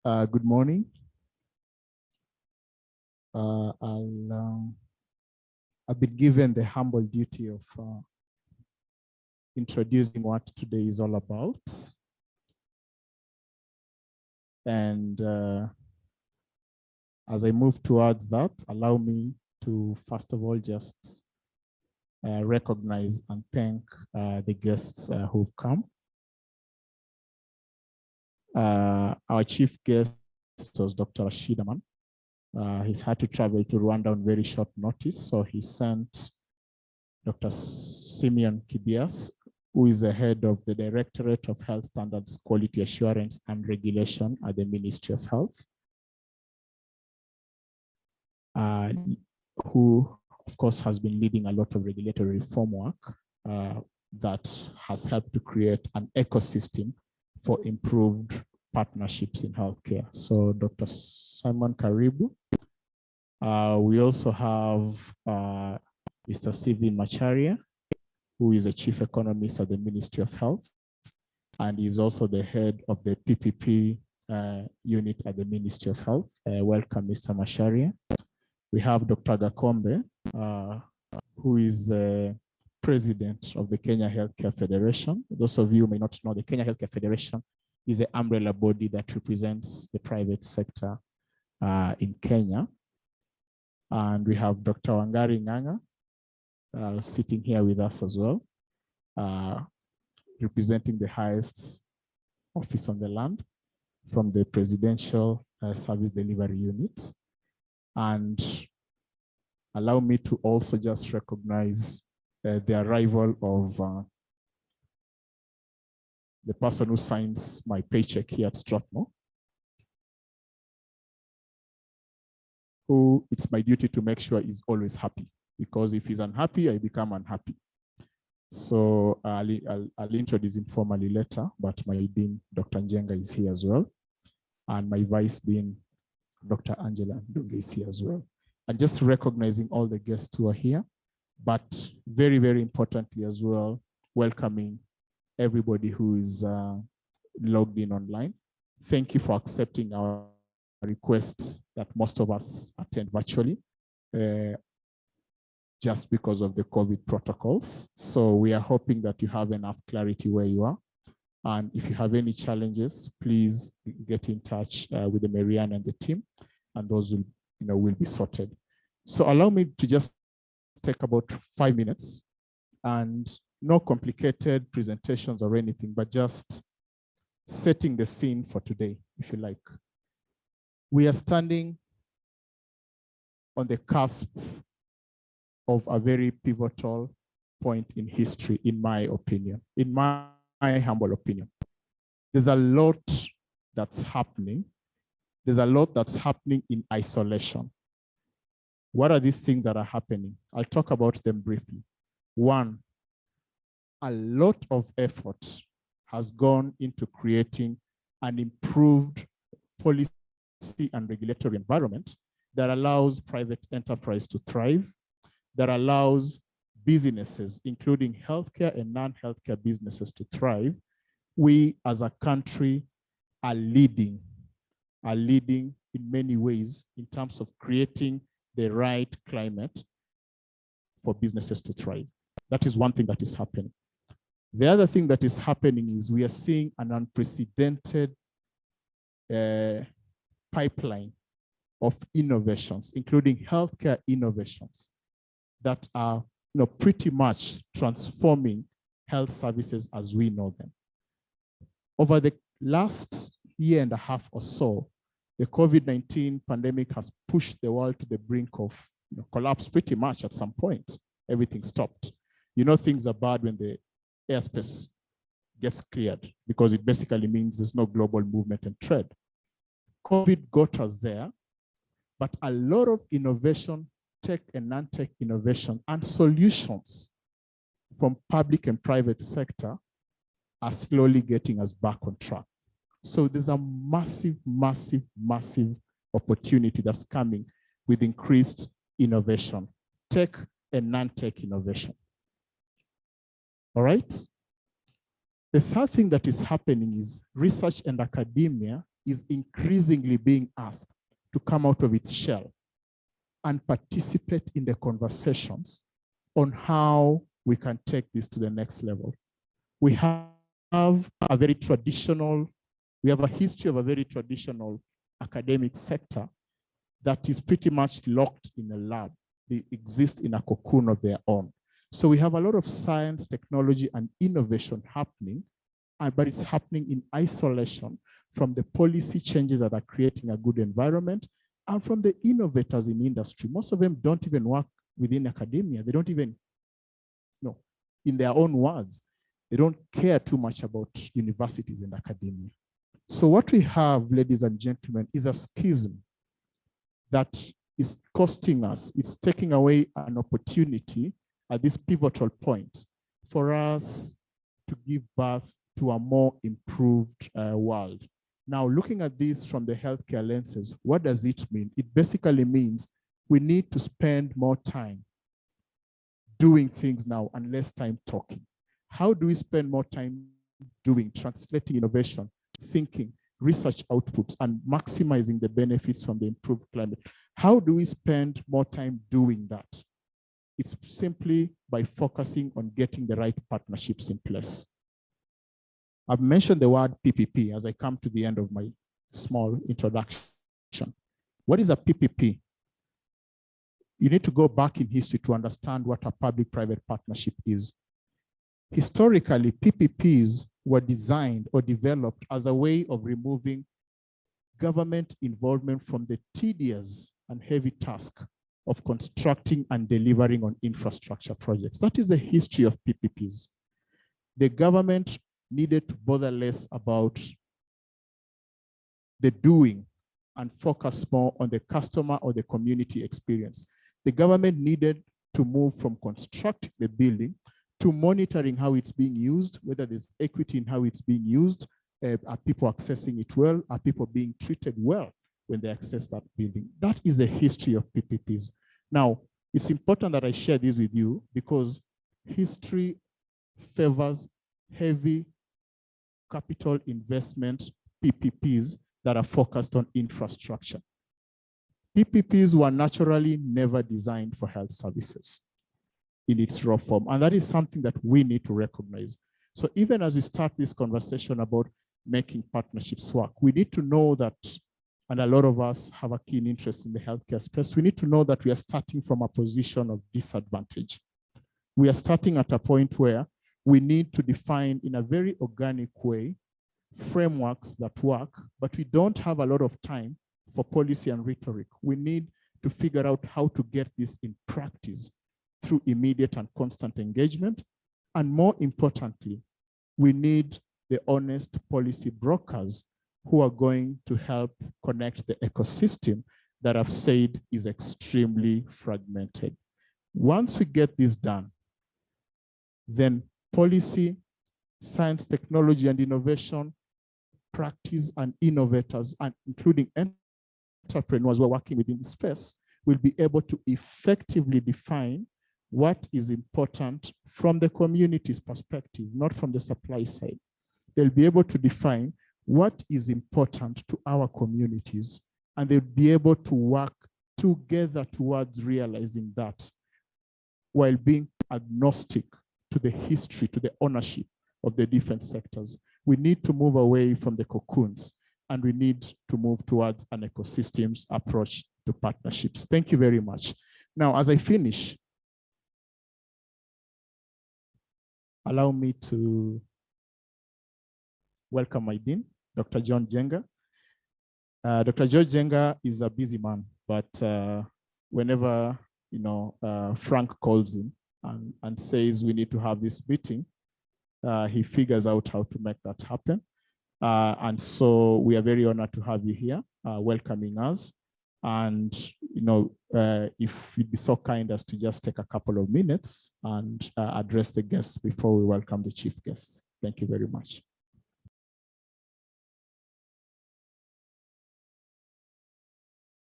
Good morning. I've been given the humble duty of introducing what today is all about. And as I move towards that, allow me to, first of all, just recognize and thank the guests who've come. Our chief guest was Dr. Rashid Aman. He's had to travel to Rwanda on very short notice, so he sent Dr. Simeon Kibias, who is the head of the Directorate of Health Standards, Quality Assurance and Regulation at the Ministry of Health, who, of course, has been leading a lot of regulatory reform work that has helped to create an ecosystem for improved partnerships in healthcare. So Dr. Simon Karibu. We also have Mr. Sivi Macharia, who is a chief economist at the Ministry of Health, and is also the head of the PPP unit at the Ministry of Health. Welcome, Mr. Macharia. We have Dr. Gakombe, who is the president of the Kenya Healthcare Federation. Those of you who may not know, the Kenya Healthcare Federation is the umbrella body that represents the private sector in Kenya. And we have Dr. Wangari Ng'ang'a sitting here with us as well, representing the highest office on the land from the Presidential Service Delivery Unit. And allow me to also just recognize the arrival of the person who signs my paycheck here at Strathmore, who it's my duty to make sure he's always happy, because if he's unhappy, I become unhappy. So I'll introduce him formally later, but my dean, Dr. Njenga, is here as well. And my vice dean, Dr. Angela Ndunge, is here as well. And just recognizing all the guests who are here, but very, very importantly as well, welcoming everybody who is logged in online. Thank you for accepting our request that most of us attend virtually just because of the COVID protocols. So we are hoping that you have enough clarity where you are. And if you have any challenges, please get in touch with the Marianne and the team, and those will be sorted. So allow me to just take about 5 minutes, and no complicated presentations or anything, but just setting the scene for today, if you like. We are standing on the cusp of a very pivotal point in history, in my opinion, in my humble opinion. There's a lot that's happening. There's a lot that's happening in isolation. What are these things that are happening? I'll talk about them briefly. One, a lot of effort has gone into creating an improved policy and regulatory environment that allows private enterprise to thrive, that allows businesses, including healthcare and non-healthcare businesses, to thrive. We as a country are leading in many ways in terms of creating the right climate for businesses to thrive. That is one thing that is happening. The other thing that is happening is we are seeing an unprecedented pipeline of innovations, including healthcare innovations, that are pretty much transforming health services as we know them. Over the last year and a half or so, the COVID-19 pandemic has pushed the world to the brink of collapse pretty much at some point. Everything stopped. Things are bad when the airspace gets cleared, because it basically means there's no global movement and trade. COVID got us there, but a lot of innovation, tech and non-tech innovation and solutions from public and private sector are slowly getting us back on track. So there's a massive, massive, massive opportunity that's coming with increased innovation, tech and non-tech innovation. All right? The third thing that is happening is research and academia is increasingly being asked to come out of its shell and participate in the conversations on how we can take this to the next level. We have a very traditional, we have a history of a very traditional academic sector that is pretty much locked in a lab. They exist in a cocoon of their own. So we have a lot of science, technology, and innovation happening, but it's happening in isolation from the policy changes that are creating a good environment and from the innovators in industry. Most of them don't even work within academia. They don't even, in their own words, they don't care too much about universities and academia. So what we have, ladies and gentlemen, is a schism that is costing us, it's taking away an opportunity at this pivotal point for us to give birth to a more improved world. Now, looking at this from the healthcare lenses, what does it mean? It basically means we need to spend more time doing things now and less time talking. How do we spend more time doing, translating innovation, thinking, research outputs, and maximizing the benefits from the improved climate? How do we spend more time doing that? It's simply by focusing on getting the right partnerships in place. I've mentioned the word PPP as I come to the end of my small introduction. What is a PPP? You need to go back in history to understand what a public-private partnership is. Historically, PPPs were designed or developed as a way of removing government involvement from the tedious and heavy task of constructing and delivering on infrastructure projects. That is the history of PPPs. The government needed to bother less about the doing and focus more on the customer or the community experience. The government needed to move from constructing the building to monitoring how it's being used, whether there's equity in how it's being used, are people accessing it well, are people being treated well when they access that building. That is the history of PPPs. Now, it's important that I share this with you because history favors heavy capital investment PPPs that are focused on infrastructure. PPPs were naturally never designed for health services in its raw form. And that is something that we need to recognize. So even as we start this conversation about making partnerships work, we need to know that, and a lot of us have a keen interest in the healthcare space, we need to know that we are starting from a position of disadvantage. We are starting at a point where we need to define in a very organic way frameworks that work, but we don't have a lot of time for policy and rhetoric. We need to figure out how to get this in practice through immediate and constant engagement. And more importantly, we need the honest policy brokers who are going to help connect the ecosystem that I've said is extremely fragmented. Once we get this done, then policy, science, technology, and innovation, practice, and innovators, and including entrepreneurs who are working within the space, will be able to effectively define what is important from the community's perspective, not from the supply side. They'll be able to define what is important to our communities, and they'll be able to work together towards realizing that while being agnostic to the history, to the ownership of the different sectors. We need to move away from the cocoons, and we need to move towards an ecosystems approach to partnerships. Thank you very much. Now, as I finish, allow me to welcome my dean, Dr. John Jenga. Dr. George Jenga is a busy man, but whenever Frank calls him and says we need to have this meeting, he figures out how to make that happen. And so we are very honored to have you here, welcoming us. And if you'd be so kind as to just take a couple of minutes and address the guests before we welcome the chief guests. Thank you very much.